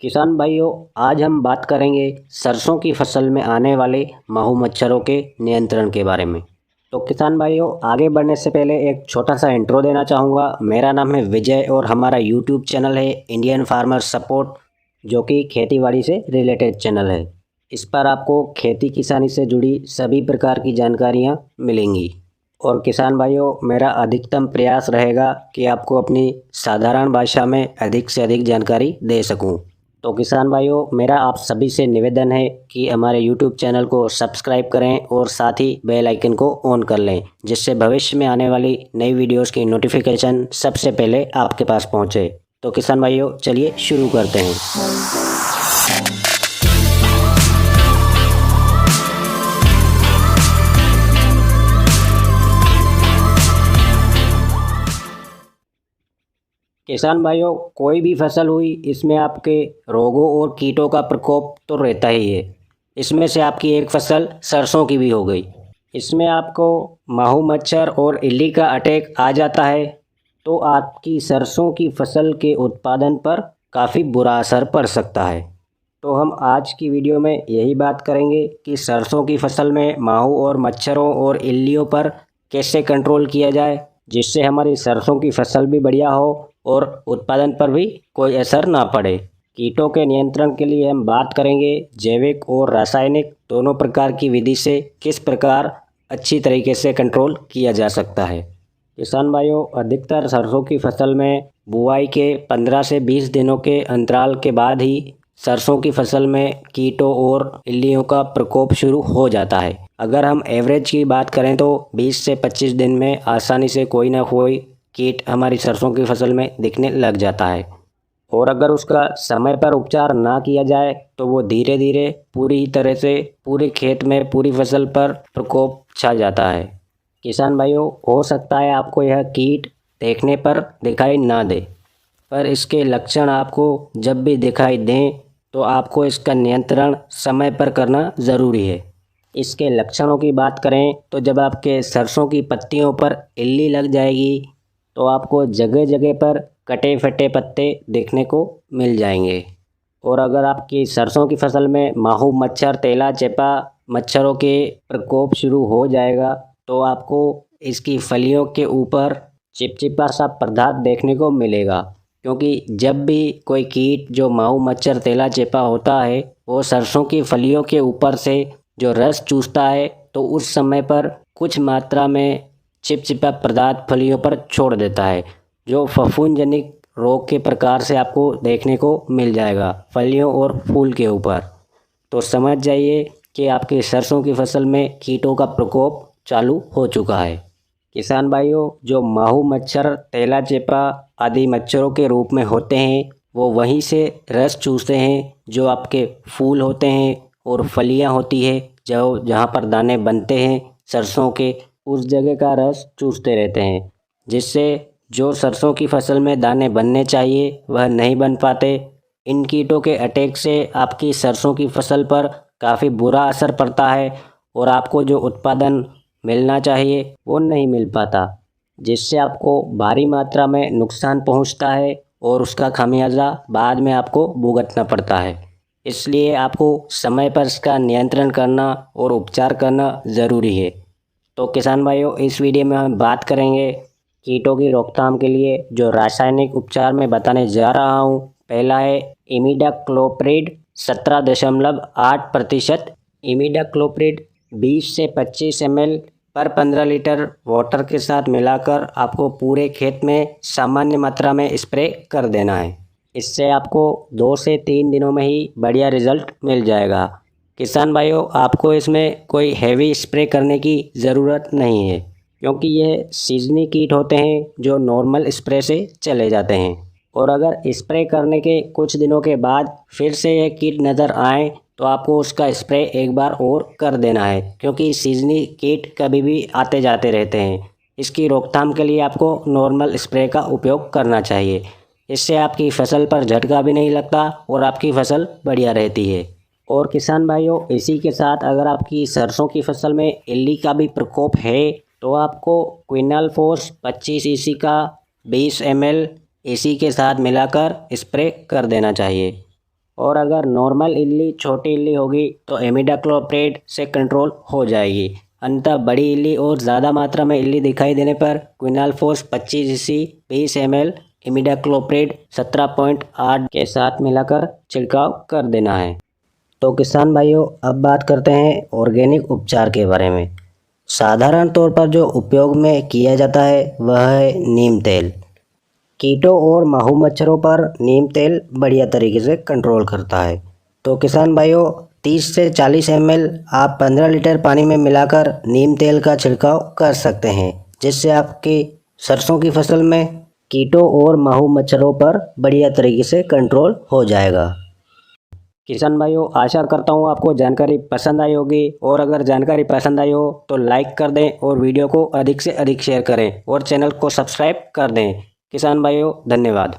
किसान भाइयों, आज हम बात करेंगे सरसों की फसल में आने वाले माहू मच्छरों के नियंत्रण के बारे में। तो किसान भाइयों, आगे बढ़ने से पहले एक छोटा सा इंट्रो देना चाहूँगा। मेरा नाम है विजय और हमारा यूट्यूब चैनल है इंडियन फार्मर सपोर्ट, जो कि खेतीबाड़ी से रिलेटेड चैनल है। इस पर आपको खेती किसानी से जुड़ी सभी प्रकार की जानकारियाँ मिलेंगी। और किसान भाइयों, मेरा अधिकतम प्रयास रहेगा कि आपको अपनी साधारण भाषा में अधिक से अधिक जानकारी दे सकूं। तो किसान भाइयों, मेरा आप सभी से निवेदन है कि हमारे यूट्यूब चैनल को सब्सक्राइब करें और साथ ही बेल आइकन को ऑन कर लें, जिससे भविष्य में आने वाली नई वीडियोस की नोटिफिकेशन सबसे पहले आपके पास पहुंचे। तो किसान भाइयों, चलिए शुरू करते हैं। किसान भाइयों, कोई भी फसल हुई, इसमें आपके रोगों और कीटों का प्रकोप तो रहता ही है। इसमें से आपकी एक फसल सरसों की भी हो गई। इसमें आपको माहू मच्छर और इल्ली का अटैक आ जाता है, तो आपकी सरसों की फसल के उत्पादन पर काफ़ी बुरा असर पड़ सकता है। तो हम आज की वीडियो में यही बात करेंगे कि सरसों की फसल में माहू और मच्छरों और इल्लियों पर कैसे कंट्रोल किया जाए, जिससे हमारी सरसों की फसल भी बढ़िया हो और उत्पादन पर भी कोई असर ना पड़े। कीटों के नियंत्रण के लिए हम बात करेंगे जैविक और रासायनिक दोनों प्रकार की विधि से किस प्रकार अच्छी तरीके से कंट्रोल किया जा सकता है। किसान भाइयों, अधिकतर सरसों की फसल में बुआई के 15 से 20 दिनों के अंतराल के बाद ही सरसों की फसल में कीटों और इल्लियों का प्रकोप शुरू हो जाता है। अगर हम एवरेज की बात करें तो 20 से 25 दिन में आसानी से कोई ना कोई कीट हमारी सरसों की फसल में दिखने लग जाता है। और अगर उसका समय पर उपचार ना किया जाए तो वो धीरे धीरे पूरी तरह से पूरे खेत में पूरी फसल पर प्रकोप छा जाता है। किसान भाइयों, हो सकता है आपको यह कीट देखने पर दिखाई ना दे, पर इसके लक्षण आपको जब भी दिखाई दें तो आपको इसका नियंत्रण समय पर करना ज़रूरी है। इसके लक्षणों की बात करें तो जब आपके सरसों की पत्तियों पर इल्ली लग जाएगी तो आपको जगह जगह पर कटे फटे पत्ते देखने को मिल जाएंगे। और अगर आपकी सरसों की फसल में माहू मच्छर तेला चेपा मच्छरों के प्रकोप शुरू हो जाएगा तो आपको इसकी फलियों के ऊपर चिपचिपा सा पदार्थ देखने को मिलेगा। क्योंकि जब भी कोई कीट जो माहू मच्छर तेला चेपा होता है वो सरसों की फलियों के ऊपर से जो रस चूसता है तो उस समय पर कुछ मात्रा में चिपचिपा पदार्थ फलियों पर छोड़ देता है, जो फफूंदजनित रोग के प्रकार से आपको देखने को मिल जाएगा फलियों और फूल के ऊपर। तो समझ जाइए कि आपकी सरसों की फसल में कीटों का प्रकोप चालू हो चुका है। किसान भाइयों, जो माहू मच्छर तेला चेपा आदि मच्छरों के रूप में होते हैं वो वहीं से रस चूसते हैं जो आपके फूल होते हैं और फलियां होती है, जो जहाँ पर दाने बनते हैं सरसों के, उस जगह का रस चूसते रहते हैं, जिससे जो सरसों की फसल में दाने बनने चाहिए वह नहीं बन पाते। इन कीटों के अटैक से आपकी सरसों की फसल पर काफ़ी बुरा असर पड़ता है और आपको जो उत्पादन मिलना चाहिए वो नहीं मिल पाता, जिससे आपको भारी मात्रा में नुकसान पहुंचता है और उसका खामियाजा बाद में आपको भुगतना पड़ता है। इसलिए आपको समय पर इसका नियंत्रण करना और उपचार करना ज़रूरी है। तो किसान भाइयों, इस वीडियो में हम बात करेंगे कीटों की रोकथाम के लिए जो रासायनिक उपचार मैं बताने जा रहा हूँ। पहला है इमिडाक्लोप्रिड 17.8%। इमिडाक्लोप्रिड 20 से 25 ml पर 15 लीटर वाटर के साथ मिलाकर आपको पूरे खेत में सामान्य मात्रा में स्प्रे कर देना है। इससे आपको 2 से 3 दिनों में ही बढ़िया रिजल्ट मिल जाएगा। किसान भाइयों, आपको इसमें कोई हैवी स्प्रे करने की ज़रूरत नहीं है, क्योंकि यह सीजनी कीट होते हैं जो नॉर्मल स्प्रे से चले जाते हैं। और अगर स्प्रे करने के कुछ दिनों के बाद फिर से यह कीट नज़र आए तो आपको उसका स्प्रे एक बार और कर देना है, क्योंकि सीजनी कीट कभी भी आते जाते रहते हैं। इसकी रोकथाम के लिए आपको नॉर्मल स्प्रे का उपयोग करना चाहिए। इससे आपकी फसल पर झटका भी नहीं लगता और आपकी फसल बढ़िया रहती है। और किसान भाइयों, इसी के साथ अगर आपकी सरसों की फसल में इल्ली का भी प्रकोप है तो आपको क्विनालफोस 25 EC का 20 ml इसी के साथ मिलाकर स्प्रे कर देना चाहिए। और अगर नॉर्मल इल्ली छोटी इल्ली होगी तो इमिडाक्लोप्रिड से कंट्रोल हो जाएगी। अन्यथा बड़ी इल्ली और ज़्यादा मात्रा में इल्ली दिखाई देने पर क्विनालफोस 25 EC 20 ml इमिडाक्लोप्रिड 17.8 के साथ मिलाकर छिड़काव कर देना है। तो किसान भाइयों, अब बात करते हैं ऑर्गेनिक उपचार के बारे में। साधारण तौर पर जो उपयोग में किया जाता है वह है नीम तेल। कीटों और माहू मच्छरों पर नीम तेल बढ़िया तरीके से कंट्रोल करता है। तो किसान भाइयों, 30 से 40 ml आप 15 लीटर पानी में मिलाकर नीम तेल का छिड़काव कर सकते हैं, जिससे आपकी सरसों की फसल में कीटों और माहू मच्छरों पर बढ़िया तरीके से कंट्रोल हो जाएगा। किसान भाइयों, आशा करता हूँ आपको जानकारी पसंद आई होगी, और अगर जानकारी पसंद आई हो तो लाइक कर दें और वीडियो को अधिक से अधिक शेयर करें और चैनल को सब्सक्राइब कर दें। किसान भाइयों, धन्यवाद।